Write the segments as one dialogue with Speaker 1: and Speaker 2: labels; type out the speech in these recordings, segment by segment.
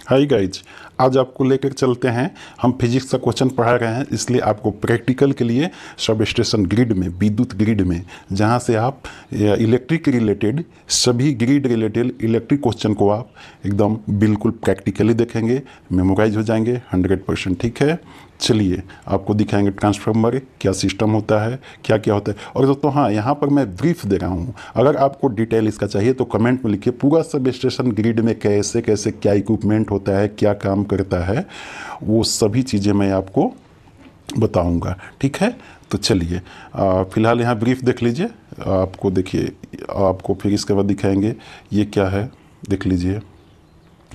Speaker 1: Hi guys, आज आपको लेकर चलते हैं। हम फिजिक्स का क्वेश्चन पढ़ा रहे हैं, इसलिए आपको प्रैक्टिकल के लिए सब स्टेशन ग्रिड में, विद्युत ग्रिड में, जहां से आप इलेक्ट्रिक रिलेटेड सभी ग्रिड रिलेटेड इलेक्ट्रिक क्वेश्चन को आप एकदम बिल्कुल प्रैक्टिकली देखेंगे, मेमोराइज हो जाएंगे 100%। ठीक है, चलिए आपको दिखाएंगे ट्रांसफार्मर क्या सिस्टम होता है, क्या क्या होता है। और दोस्तों हाँ, यहाँ पर मैं ब्रीफ दे रहा हूँ, अगर आपको डिटेल इसका चाहिए तो कमेंट में लिखिए। पूरा सब स्टेशन ग्रिड में कैसे कैसे क्या इक्विपमेंट होता है, क्या काम करता है, वो सभी चीज़ें मैं आपको बताऊंगा। ठीक है, तो चलिए फ़िलहाल यहाँ ब्रीफ देख लीजिए। आपको देखिए, आपको फिर इसके बाद दिखाएंगे ये क्या है, देख लीजिए।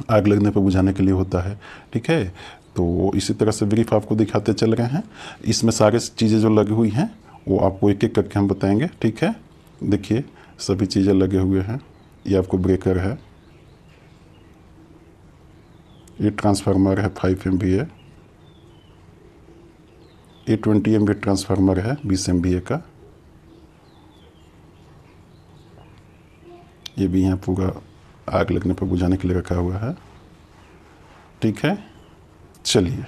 Speaker 1: आग लगने पर बुझाने के लिए होता है। ठीक है, तो इसी तरह से ब्रीफ आपको दिखाते चल रहे हैं। इसमें सारे चीज़ें जो लगी हुई हैं वो आपको एक एक करके हम बताएंगे। ठीक है, देखिए सभी चीज़ें लगे हुए हैं। ये आपको ब्रेकर है, ये ट्रांसफार्मर है 5 MVA, ये 20 MVA ट्रांसफार्मर है 20 MVA का। ये भी यहाँ पूरा आग लगने पर बुझाने के लिए रखा हुआ है। ठीक है, चलिए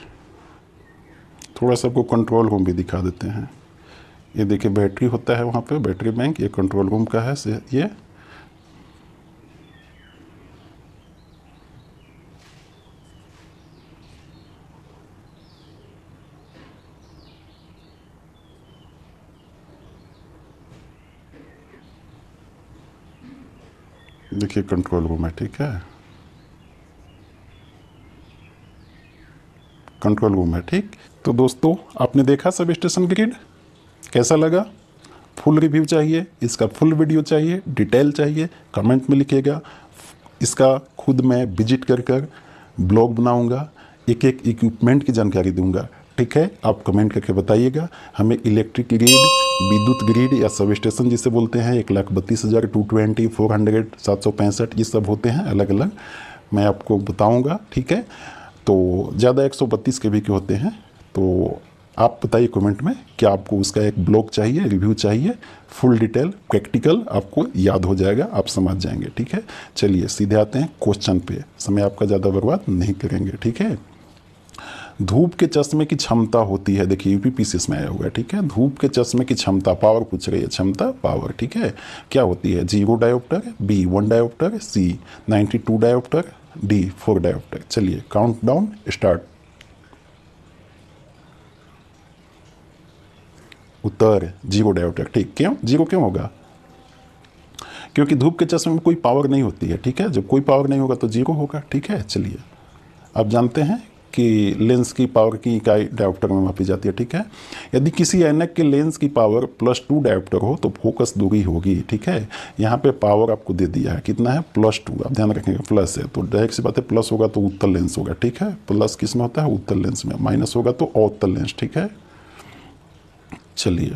Speaker 1: थोड़ा सा आपको कंट्रोल रूम भी दिखा देते हैं। ये देखिए बैटरी होता है वहाँ पे, बैटरी बैंक, ये कंट्रोल रूम का है। ये देखिए कंट्रोल रूम है। ठीक है, कंट्रोल रूम है। ठीक, तो दोस्तों आपने देखा सब स्टेशन ग्रिड, कैसा लगा? फुल रिव्यू चाहिए, इसका फुल वीडियो चाहिए, डिटेल चाहिए, कमेंट में लिखिएगा। इसका खुद मैं विजिट कर ब्लॉग बनाऊंगा, एक एक इक्विपमेंट की जानकारी दूंगा। ठीक है, आप कमेंट करके बताइएगा। हमें इलेक्ट्रिक ग्रिड, विद्युत ग्रिड या सब स्टेशन जिसे बोलते हैं, 1,32,000, 220, 400, 765, ये सब होते हैं अलग अलग, मैं आपको बताऊँगा। ठीक है, तो ज़्यादा 132 के भी के होते हैं। तो आप बताइए कमेंट में, क्या आपको उसका एक ब्लॉग चाहिए, रिव्यू चाहिए, फुल डिटेल प्रैक्टिकल, आपको याद हो जाएगा, आप समझ जाएंगे। ठीक है, चलिए सीधे आते हैं क्वेश्चन पे, समय आपका ज़्यादा बर्बाद नहीं करेंगे। ठीक है, धूप के चश्मे की क्षमता होती है, देखिए यूपीपीसीएस में आया हुआ है। ठीक है, धूप के चश्मे की क्षमता, पावर पूछ रही है, क्षमता पावर। ठीक है, क्या होती है? 0 dioptre, B 1 dioptre, C 92 dioptre, D 4 dioptre. चलिए काउंट डाउन स्टार्ट। उत्तर 0 डायोप्टर। ठीक, क्यों 0 क्यों होगा? क्योंकि धूप के चश्मे में कोई पावर नहीं होती है। ठीक है, जब कोई पावर नहीं होगा तो 0 होगा। ठीक है, चलिए आप जानते हैं कि लेंस की पावर की इकाई डायोप्टर में मापी जाती है। ठीक है, यदि किसी ऐनक के लेंस की पावर +2 डायोप्टर हो तो फोकस दूरी होगी। ठीक है, यहाँ पे पावर आपको दे दिया है, कितना है? +2। आप ध्यान रखेंगे प्लस है तो डायरेक्ट सी बात है, प्लस होगा तो उत्तल लेंस होगा। ठीक है, प्लस किस में होता है? उत्तल लेंस में। माइनस होगा तो अवतल लेंस। ठीक है, चलिए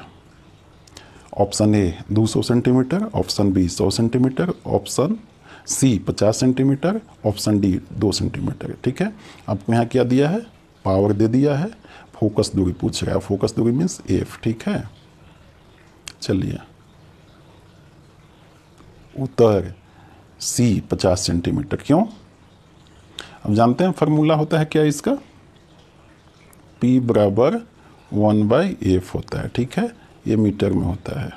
Speaker 1: option A 200 centimetre, option B 100 centimetre, option C 50 centimetre, option D 2 centimetre. ठीक है, आपको यहाँ क्या दिया है? पावर दे दिया है, फोकस दूरी पूछ रहा है, फोकस दूरी मीन्स एफ। ठीक है, चलिए उत्तर सी 50 सेंटीमीटर। क्यों? अब जानते हैं फार्मूला होता है क्या इसका? P बराबर 1/f होता है। ठीक है, ये मीटर में होता है,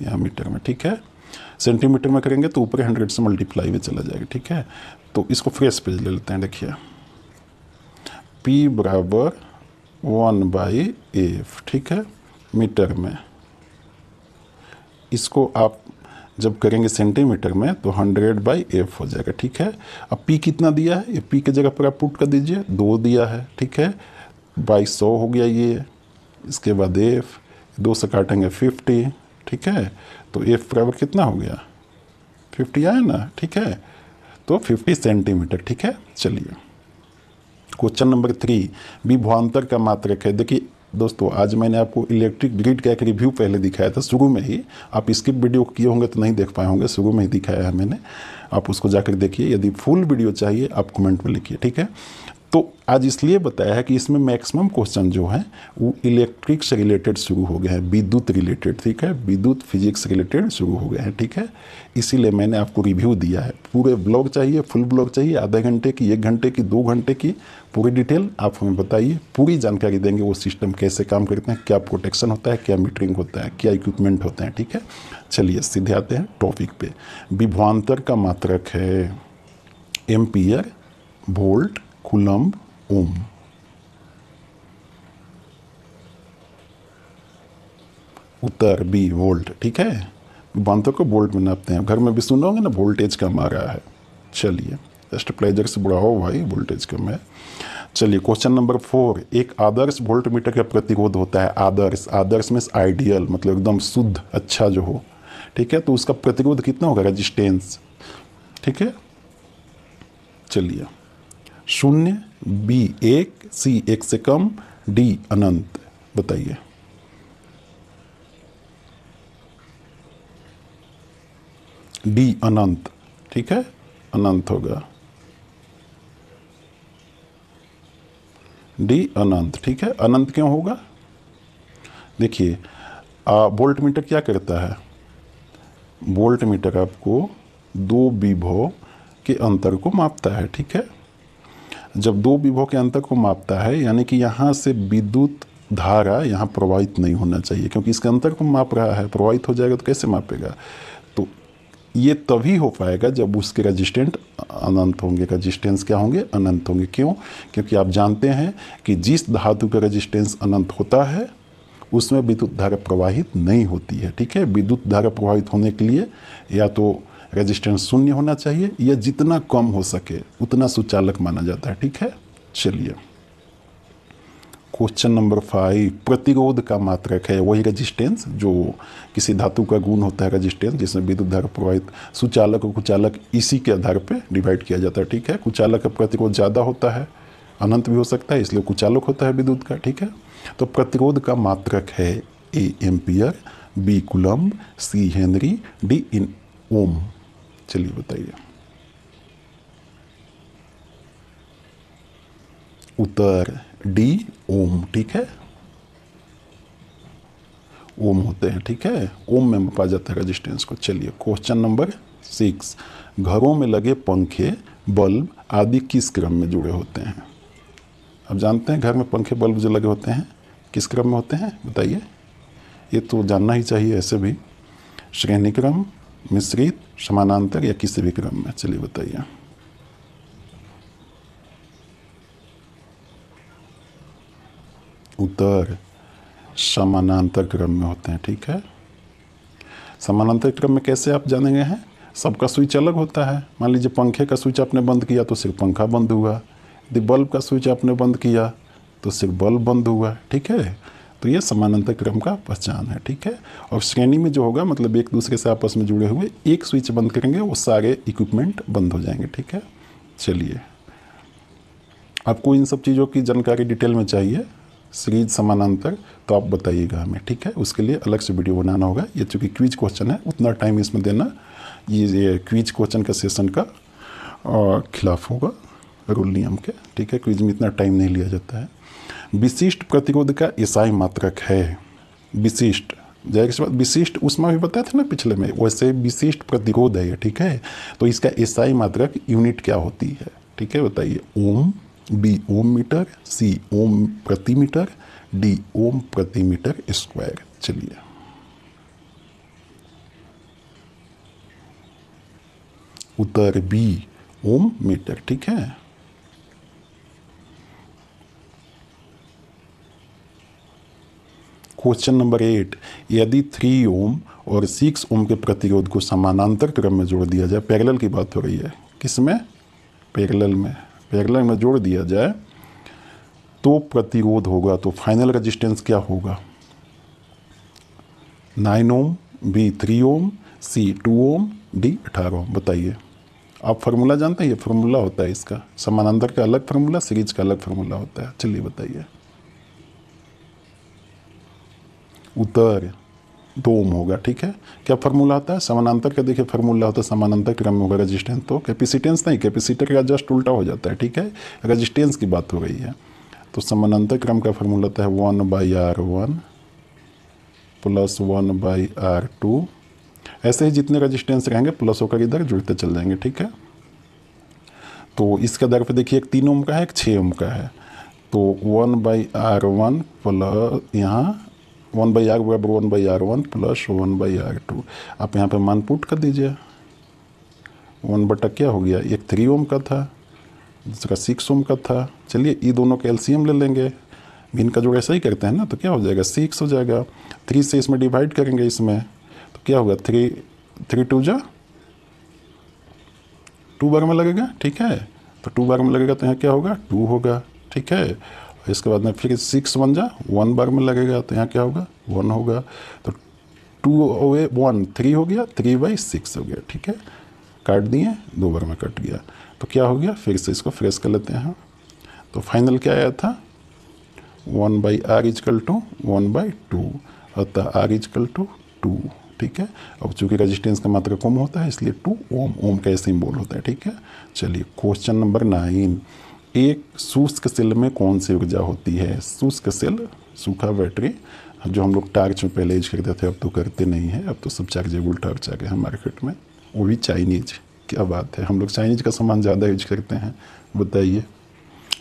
Speaker 1: यहाँ मीटर में। ठीक है, सेंटीमीटर में करेंगे तो ऊपर 100 से मल्टीप्लाई में चला जाएगा। ठीक है, तो इसको फ्रेश पेज ले लेते हैं। देखिए P बराबर 1/f। ठीक है, मीटर में। इसको आप जब करेंगे सेंटीमीटर में तो 100/f हो जाएगा। ठीक है, अब P कितना दिया है? ये P की जगह पर आप पुट कर दीजिए, 2 दिया है। ठीक है, 100 हो गया ये, इसके बाद f 2 से काटेंगे 50। ठीक है, तो f बराबर कितना हो गया? 50 आया ना। ठीक है, तो 50 सेंटीमीटर। ठीक है, चलिए क्वेश्चन नंबर 3, विभवांतर का मात्रक है। देखिए दोस्तों, आज मैंने आपको इलेक्ट्रिक ग्रिड का एक रिव्यू पहले दिखाया था शुरू में ही, आप स्किप वीडियो किए होंगे तो नहीं देख पाए होंगे, शुरू में ही दिखाया है मैंने, आप उसको जाकर देखिए। यदि फुल वीडियो चाहिए आप कमेंट में लिखिए। ठीक है, तो आज इसलिए बताया है कि इसमें मैक्सिमम क्वेश्चन जो है वो इलेक्ट्रिक से रिलेटेड शुरू हो गए हैं, विद्युत रिलेटेड, ठीक है, विद्युत फिजिक्स रिलेटेड शुरू हो गए हैं, ठीक है। इसीलिए मैंने आपको रिव्यू दिया है। पूरे ब्लॉग चाहिए, फुल ब्लॉग चाहिए, आधे घंटे की, 1 घंटे की, 2 घंटे की, पूरी डिटेल आप हमें बताइए, पूरी जानकारी देंगे वो सिस्टम कैसे काम करते हैं, क्या प्रोटेक्शन होता है, क्या मीटरिंग होता है, क्या इक्विपमेंट होते हैं, ठीक है। चलिए सीधे आते हैं टॉपिक पे। विभवांतर का मात्रक है एम्पियर, वोल्ट, कूलम्ब, ओम। उत्तर बी वोल्ट, ठीक है। विभवांतर को वोल्ट में नापते हैं। घर में भी सुन होंगे ना, वोल्टेज कम आ रहा है। चलिए जस्ट प्लेजर से बुरा हो भाई, वोल्टेज कम है। चलिए क्वेश्चन नंबर 4, एक आदर्श वोल्ट मीटर का प्रतिरोध होता है। आदर्श, आदर्श में आइडियल मतलब एकदम शुद्ध अच्छा जो हो, ठीक है। तो उसका प्रतिरोध कितना होगा, रेजिस्टेंस, ठीक है। चलिए 0, बी 1, सी 1 से कम, डी अनंत। बताइए। डी अनंत, ठीक है, अनंत होगा। डी अनंत, ठीक है। अनंत क्यों होगा? देखिए वोल्ट मीटर क्या करता है, वोल्ट मीटर आपको 2 विभव के अंतर को मापता है, ठीक है। जब 2 विभव के अंतर को मापता है यानी कि यहाँ से विद्युत धारा यहाँ प्रवाहित नहीं होना चाहिए, क्योंकि इसके अंतर को माप रहा है। प्रवाहित हो जाएगा तो कैसे मापेगा? तो ये तभी हो पाएगा जब उसके रेजिस्टेंट अनंत होंगे। रेजिस्टेंस क्या होंगे? अनंत होंगे। क्यों? क्योंकि आप जानते हैं कि जिस धातु का रेजिस्टेंस अनंत होता है उसमें विद्युत धारा प्रवाहित नहीं होती है, ठीक है। विद्युत धारा प्रवाहित होने के लिए या तो रेजिस्टेंस 0 होना चाहिए या जितना कम हो सके उतना सुचालक माना जाता है, ठीक है। चलिए क्वेश्चन नंबर 5, प्रतिरोध का मात्रक है वही रेजिस्टेंस जो किसी धातु का गुण होता है, रेजिस्टेंस जिसमें विद्युत धारा प्रवाहित। सुचालक और कुचालक इसी के आधार पर डिवाइड किया जाता है, ठीक है। कुचालक का प्रतिरोध ज़्यादा होता है, अनंत भी हो सकता है, इसलिए कुचालक होता है विद्युत का, ठीक है। तो प्रतिरोध का मात्रक है A ampere, B coulomb, C henry, D इन ओम। चलिए बताइए। उत्तर डी ओम, ठीक है। ओम होते हैं, ठीक है। ओम में मापा जाता है रेजिस्टेंस को। चलिए क्वेश्चन नंबर 6, घरों में लगे पंखे, बल्ब आदि किस क्रम में जुड़े होते हैं? अब जानते हैं घर में पंखे बल्ब जो लगे होते हैं किस क्रम में होते हैं, बताइए। ये तो जानना ही चाहिए ऐसे भी। श्रेणी क्रम, मिश्रित, समानांतर या किसी भी क्रम में? चलिए बताइए। उत्तर समानांतर क्रम में होते हैं, ठीक है। समानांतर क्रम में कैसे आप जानेंगे हैं? सबका स्विच अलग होता है। मान लीजिए पंखे का स्विच आपने बंद किया तो सिर्फ पंखा बंद हुआ, यदि बल्ब का स्विच आपने बंद किया तो सिर्फ बल्ब बंद हुआ, ठीक है। तो ये समानांतर क्रम का पहचान है, ठीक है। और श्रेणी में जो होगा मतलब एक दूसरे से आपस में जुड़े हुए, एक स्विच बंद करेंगे वो सारे इक्विपमेंट बंद हो जाएंगे, ठीक है। चलिए आपको इन सब चीज़ों की जानकारी डिटेल में चाहिए, सीरीज समानांतर, तो आप बताइएगा हमें, ठीक है। उसके लिए अलग से वीडियो बनाना होगा। ये चूँकि क्विज क्वेश्चन है उतना टाइम इसमें देना ये क्विज क्वेश्चन का सेशन का खिलाफ होगा रूल नियम के, ठीक है। क्विज में इतना टाइम नहीं लिया जाता है। विशिष्ट प्रतिरोध का एसआई मात्रक है। विशिष्ट, जाहिर सी बात, विशिष्ट ऊष्मा भी बताया था ना पिछले में, वैसे विशिष्ट प्रतिरोध है ये, ठीक है। तो इसका एसआई मात्रक यूनिट क्या होती है, ठीक है, बताइए। ओम, बी ओम मीटर, सी ओम प्रति मीटर, डी ओम प्रति मीटर स्क्वायर। चलिए उत्तर बी ओम मीटर, ठीक है। क्वेश्चन नंबर 8, यदि 3 ओम और 6 ओम के प्रतिरोध को समानांतर क्रम में जोड़ दिया जाए, पैरेलल की बात हो रही है, किसमें? पैरेलल में। पैरेलल में जोड़ दिया जाए तो प्रतिरोध होगा, तो फाइनल रेजिस्टेंस क्या होगा? 9 ओम, बी 3 ओम, सी 2 ओम, डी 18 ओम। बताइए। आप फार्मूला जानते हैं? ये फार्मूला होता है इसका, समानांतर का अलग फार्मूला, सीरीज का अलग फार्मूला होता है। चलिए बताइए। उत्तर 2 ओम होगा। ठीक है, क्या फार्मूला आता है समानांतर का? देखिए फार्मूला होता है समानांतर क्रम में होगा रेजिस्टेंस, तो कैपेसिटेंस नहीं, कैपेसिटर का जस्ट उल्टा हो जाता है। ठीक है, रेजिस्टेंस की बात हो रही है, तो समानांतर क्रम का फार्मूला होता है 1/R1 प्लस 1/R2। ऐसे ही जितने रेजिस्टेंस रहेंगे प्लस होकर इधर जुड़ते चल जाएंगे। ठीक है, तो इसके दर पे देखिए एक 3 ओम का है, एक 6 ओम का है, तो 1/R1 प्लस यहाँ 1/R बराबर 1/R1 प्लस 1/R2। आप यहाँ पे मान पुट कर दीजिए। 1 बटा क्या हो गया, एक 3 ओम का था, दूसरा 6 ओम का था। चलिए ये दोनों का एलसीएम ले लेंगे, भिन्न का जोड़ ऐसा ही करते हैं ना, तो क्या हो जाएगा 6 हो जाएगा। 3 से इसमें डिवाइड करेंगे इसमें, तो क्या होगा 3 2 जा 2 बार में लगेगा। ठीक है, तो 2 बार में लगेगा तो यहाँ क्या होगा 2 होगा। ठीक है, इसके बाद में फिर 6 1 जा 1 बार में लगेगा तो यहाँ क्या होगा 1 होगा। तो 2 1 3 हो गया, 3/6 हो गया। ठीक है, काट दिए, 2 बार में कट गया, तो क्या हो गया, फिर से इसको फ्रेश कर लेते हैं। तो फाइनल क्या आया था 1/R = 1/2, अतः R = 2। ठीक है, अब चूंकि रेजिस्टेंस का मात्रा कम होता है इसलिए 2 ओम, ओम का सिंबल होता है। ठीक है, चलिए क्वेश्चन नंबर 9, एक शुष्क सेल में कौन सी ऊर्जा होती है? शुष्क सेल, सूखा बैटरी, जो हम लोग टार्च में पहले यूज करते थे अब तो करते नहीं है, अब तो सब चार्जेबल टार्च आ गए हैं मार्केट में, वो भी चाइनीज। क्या बात है, हम लोग चाइनीज का सामान ज़्यादा यूज करते हैं। बताइए,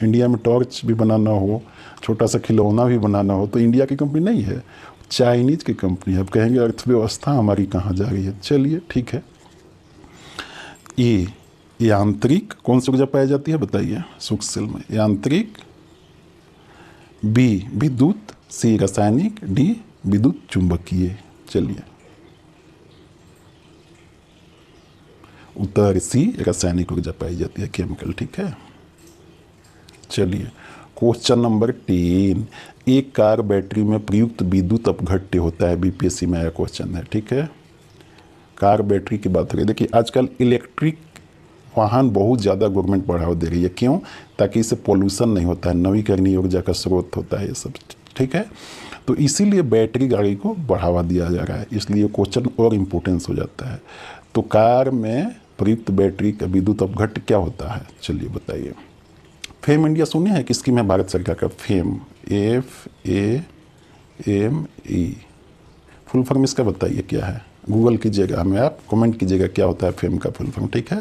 Speaker 1: इंडिया में टॉर्च भी बनाना हो, छोटा सा खिलौना भी बनाना हो तो इंडिया की कंपनी नहीं है, चाइनीज की कंपनी है। अब कहेंगे अर्थव्यवस्था हमारी कहाँ जा रही है। चलिए ठीक है, ये यांत्रिक कौन सी ऊर्जा पाई जाती है बताइए शुष्क सेल में? यांत्रिक, बी विद्युत, सी रासायनिक, डी विद्युत चुंबकीय। चलिए उत्तर सी रासायनिक ऊर्जा पाई जाती है, केमिकल। ठीक है, चलिए क्वेश्चन नंबर 10, एक कार बैटरी में प्रयुक्त विद्युत अपघट्य होता है। बीपीएससी में आया क्वेश्चन है। ठीक है, कार बैटरी की बात हो रही है। देखिए आजकल इलेक्ट्रिक वाहन बहुत ज़्यादा गवर्नमेंट बढ़ावा दे रही है, क्यों? ताकि इससे पोल्यूशन नहीं होता है, नवीकरणीय ऊर्जा का स्रोत होता है ये सब। ठीक है, तो इसीलिए बैटरी गाड़ी को बढ़ावा दिया जा रहा है, इसलिए क्वेश्चन और इम्पोर्टेंस हो जाता है। तो कार में प्रयुक्त बैटरी का विद्युत अपघट्य क्या होता है? चलिए बताइए। फेम इंडिया सुने हैं, किसकी में? भारत सरकार का फेम, FAME, फुल फॉर्म इसका बताइए क्या है? गूगल कीजिएगा, हमें आप कमेंट कीजिएगा क्या होता है फेम का फुल फॉर्म। ठीक है,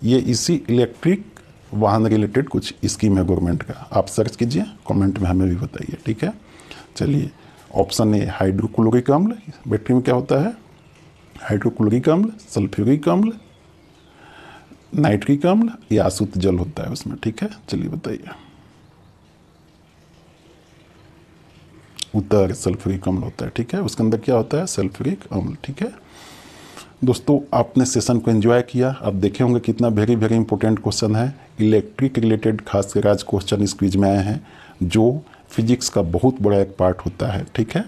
Speaker 1: ये इसी इलेक्ट्रिक वाहन रिलेटेड कुछ स्कीम है गवर्नमेंट का, आप सर्च कीजिए, कमेंट में हमें भी बताइए। ठीक है, चलिए ऑप्शन ए हाइड्रोक्लोरिक अम्ल, बैटरी में क्या होता है? हाइड्रोक्लोरिक अम्ल, सल्फ्यूरिक अम्ल, नाइट्रिक अम्ल या अशुद्ध जल होता है उसमें। ठीक है, चलिए बताइए। उत्तर सल्फ्यूरिक अम्ल होता है। ठीक है, उसके अंदर क्या होता है? सल्फ्यूरिक अम्ल। ठीक है दोस्तों, आपने सेशन को एंजॉय किया, आप देखे होंगे कितना वेरी वेरी इंपॉर्टेंट क्वेश्चन है। इलेक्ट्रिक रिलेटेड खासकर आज क्वेश्चन इस क्विज में आए हैं, जो फिजिक्स का बहुत बड़ा एक पार्ट होता है। ठीक है,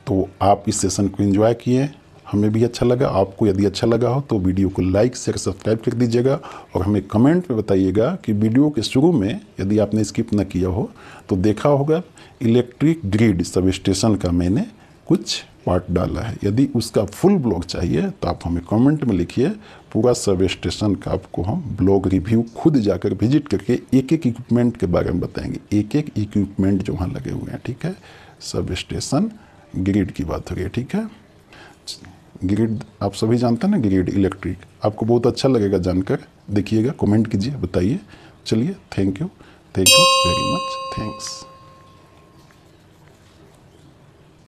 Speaker 1: तो आप इस सेशन को एंजॉय किए, हमें भी अच्छा लगा। आपको यदि अच्छा लगा हो तो वीडियो को लाइक शेयर सब्सक्राइब कर दीजिएगा, और हमें कमेंट में बताइएगा कि वीडियो के शुरू में यदि आपने स्किप न किया हो तो देखा होगा इलेक्ट्रिक ग्रिड सब स्टेशन का मैंने कुछ पार्ट डाला है। यदि उसका फुल ब्लॉग चाहिए तो आप हमें कमेंट में लिखिए, पूरा सब स्टेशन का आपको हम ब्लॉग रिव्यू खुद जाकर विजिट करके एक एक इक्विपमेंट के बारे में बताएंगे, एक एक इक्विपमेंट जो वहाँ लगे हुए हैं। ठीक है, सब स्टेशन ग्रिड की बात हो रही है। ठीक है, ग्रिड आप सभी जानते हैं ना, ग्रिड इलेक्ट्रिक, आपको बहुत अच्छा लगेगा जानकर, देखिएगा, कमेंट कीजिए, बताइए। चलिए, thank you very much, thanks.